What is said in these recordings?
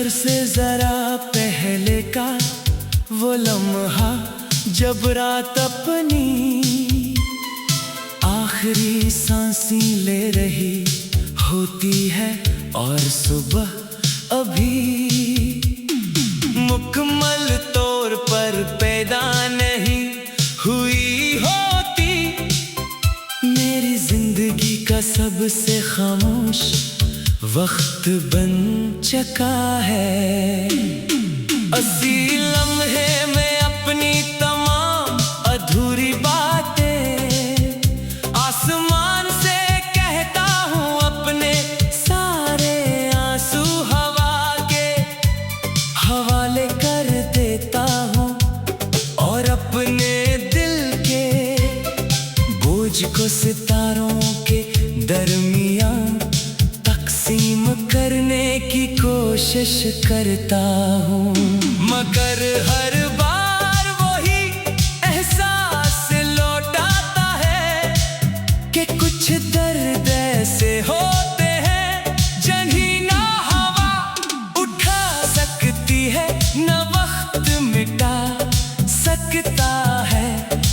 फजर से जरा पहले का वो लम्हा, जब रात अपनी आखिरी सांसें ले रही होती है और सुबह अभी मुकम्मल तौर पर पैदा नहीं हुई होती। मेरी जिंदगी का सबसे खामोश वक्त बन चुका है। अस्सी लम्हे में अपनी तमाम अधूरी बातें आसमान से कहता हूँ, अपने सारे आंसू हवा के हवाले कर देता हूँ और अपने दिल के बोझ को सितारों के दरमियान तकसीम करने की कोशिश करता हूँ, मगर हर बार वही एहसास लौट आता है कि कुछ दर्द ऐसे होते हैं जिन्हें ना हवा उठा सकती है, न वक्त मिटा सकता है,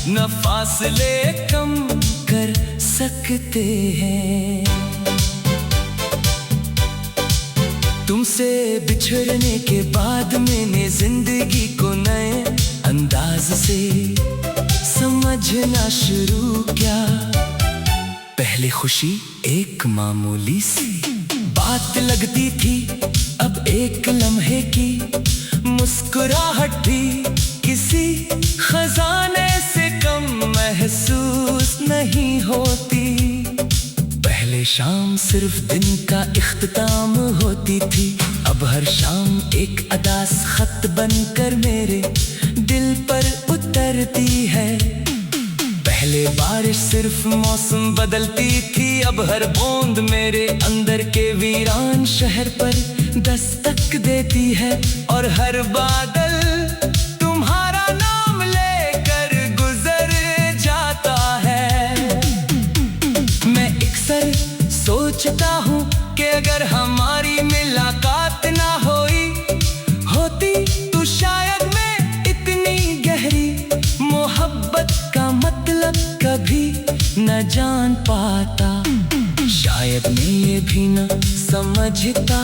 न फासले कम कर सकते हैं। तुमसे बिछड़ने के बाद मैंने जिंदगी को नए अंदाज से समझना शुरू किया। पहले खुशी एक मामूली सी बात लगती थी, अब एक लम्हे की मुस्कुराहट भी किसी खजाने से कम महसूस नहीं होती। पहले शाम सिर्फ दिन का इख्तिताम होती थी, अब हर शाम एक अदास खत बनकर मेरे दिल पर उतरती है। पहले बारिश सिर्फ मौसम बदलती थी, अब हर बूंद मेरे अंदर के वीरान शहर पर दस्तक देती है और हर बादल तुम्हारा नाम लेकर गुजर जाता है। मैं अक्सर सोचता हूँ कि अगर हमारी मुलाकात ना होती तो शायद मैं इतनी गहरी मोहब्बत का मतलब कभी न जान पाता। शायद मैं ये भी न समझता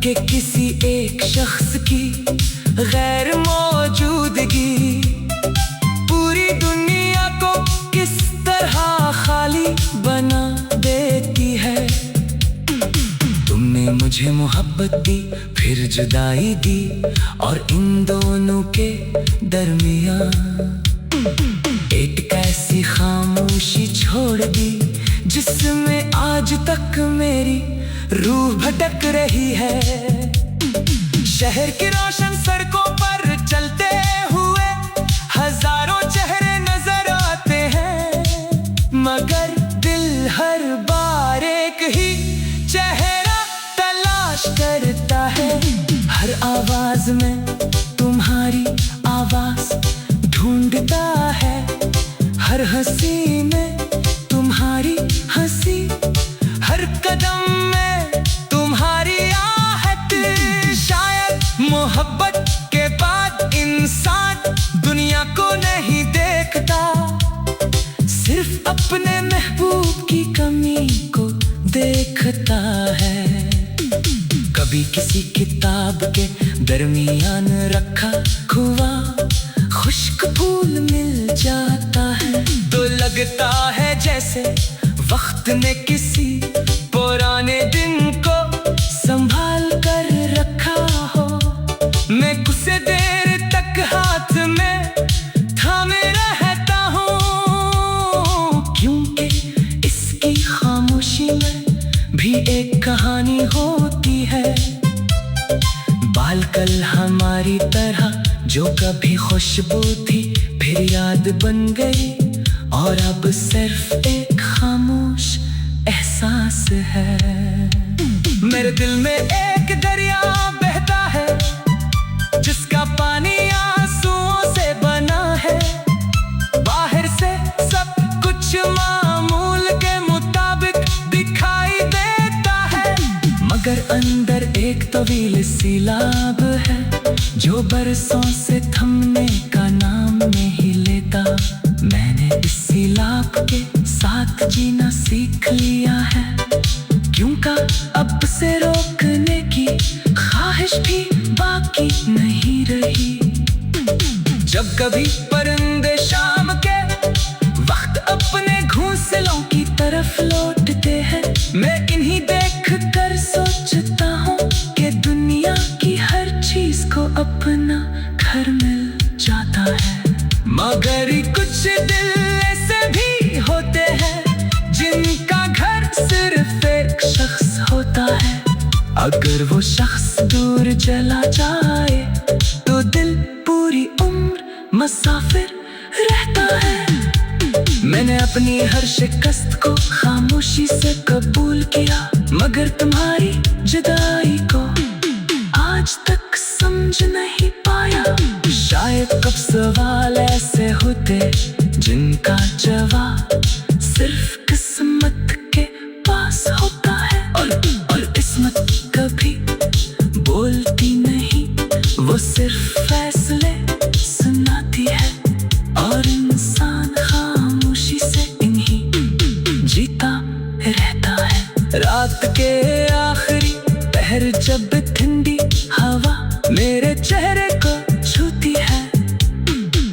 कि किसी एक शख्स की गैर मौजूदगी पूरी दुनिया को किस तरह खाली बना देती है। तुमने मुझे मोहब्बत दी, फिर जुदाई दी और इन दोनों के दरमियान एक ऐसी खामोशी छोड़ दी जिसमें आज तक मेरी रूह भटक रही है। शहर की रोशन सड़कों पर चलते हुए हजारों चेहरे नजर आते हैं, मगर दिल हर बार एक ही चेहरा तलाश करता है। हर आवाज में तुम्हारी आवाज ढूंढता है, हर हंसी में तुम्हारी हंसी, हर कदम में तुम्हारी आहट। शायद मोहब्बत के बाद इंसान दुनिया को नहीं देखता, सिर्फ अपने महबूब की कमी को देखता है। कभी किसी किताब के दरमियान रखा हुआ खुश्क फूल मिल जाता है तो लगता है जैसे वक्त ने किसी पुराने दिन को संभाल कर रखा हो। मैं कुछ देर तक हाथ में थामे रहता हूँ, क्योंकि इसकी खामोशी में भी एक कहानी होती है। बालकल हमारी तरह जो कभी खुशबू थी फिर याद बन गई और अब सिर्फ एक खामोश एहसास है। मेरे दिल में एक दरिया बहता है जिसका पानी आंसुओं से बना है। बाहर से सब कुछ मामूल के मुताबिक दिखाई देता है, मगर अंदर एक एक तवील सीलाब है जो बरसों से थमने का नाम नहीं लेता। मैंने इस सीलाब के साथ जीना सीख लिया है, क्योंकि अब से रोकने की ख्वाहिश भी बाकी नहीं रही। जब कभी परिंदे शाम के वक्त अपने घोंसलों की तरफ लौटते हैं, मैं इन्हीं देख कर सोचता हूँ कि दुनिया की हर चीज को अपना घर मिल जाता है। मगर कुछ दिल ऐसे भी होते हैं जिनका घर सिर्फ एक शख्स होता है। अगर वो शख्स दूर चला जाए तो दिल पूरी उम्र मुसाफिर रहता है। मैंने अपनी हर शिकस्त को खामोशी से कबूल किया, मगर तुम्हारी जुदाई को आज तक समझ नहीं पाया। शायद कब सवाल ऐसे होते जिनका जवाब सिर्फ किस्मत के पास होता है। और किस्मत कभी बोलती नहीं, वो सिर्फ फैसले सुनाती है। और इंसान खामोशी से इन्हीं जीता रहता है। रात के आखिरी पहर जब ठंडी हवा मेरे चेहरे को छूती है,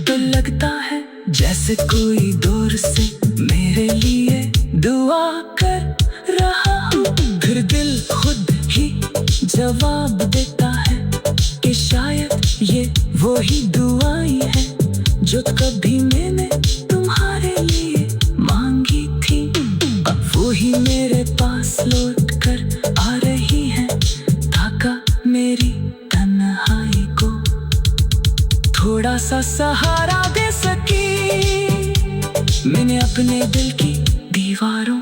तो लगता है जैसे कोई दूर से मेरे लिए दुआ कर रहा हूँ। फिर दिल खुद ही जवाब देता है कि शायद ये वो ही दुआई है जो कभी मैंने तुम्हारे लिए मांगी थी। अब वो ही मेरे पास लौट कर आ रही है, ताका मेरी तन्हाई को थोड़ा सा सहारा दे सकी। मैंने अपने दिल की दीवारों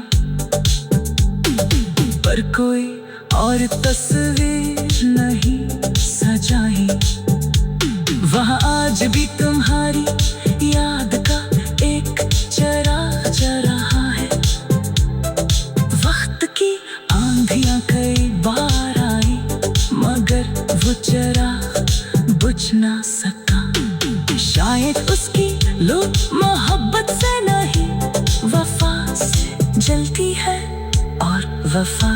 पर कोई और तस्वीर नहीं सजाई। वहाँ आज भी तुम्हारी याद का एक चिराग जल रहा है। वक्त की आंधियां कई बार आई, मगर वो चिराग बुझ ना सका। शायद उसकी लो मोहब्बत से नहीं, वफा से जलती है। और वफा